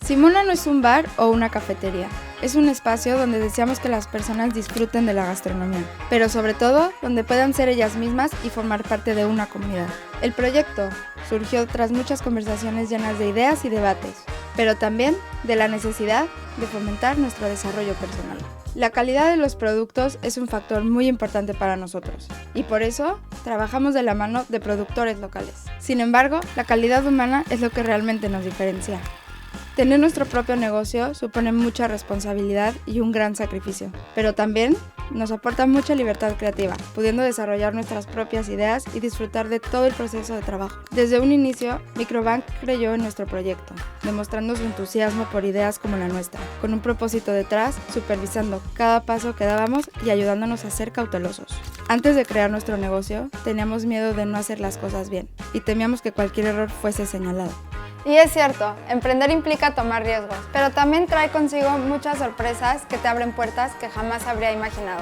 Simona no es un bar o una cafetería, es un espacio donde deseamos que las personas disfruten de la gastronomía, pero sobre todo donde puedan ser ellas mismas y formar parte de una comunidad. El proyecto surgió tras muchas conversaciones llenas de ideas y debates, pero también de la necesidad de fomentar nuestro desarrollo personal. La calidad de los productos es un factor muy importante para nosotros y por eso trabajamos de la mano de productores locales. Sin embargo, la calidad humana es lo que realmente nos diferencia. Tener nuestro propio negocio supone mucha responsabilidad y un gran sacrificio, pero también nos aporta mucha libertad creativa, pudiendo desarrollar nuestras propias ideas y disfrutar de todo el proceso de trabajo. Desde un inicio, Microbank creyó en nuestro proyecto, demostrando su entusiasmo por ideas como la nuestra, con un propósito detrás, supervisando cada paso que dábamos y ayudándonos a ser cautelosos. Antes de crear nuestro negocio, teníamos miedo de no hacer las cosas bien y temíamos que cualquier error fuese señalado. Y es cierto, emprender implica tomar riesgos, pero también trae consigo muchas sorpresas que te abren puertas que jamás habría imaginado.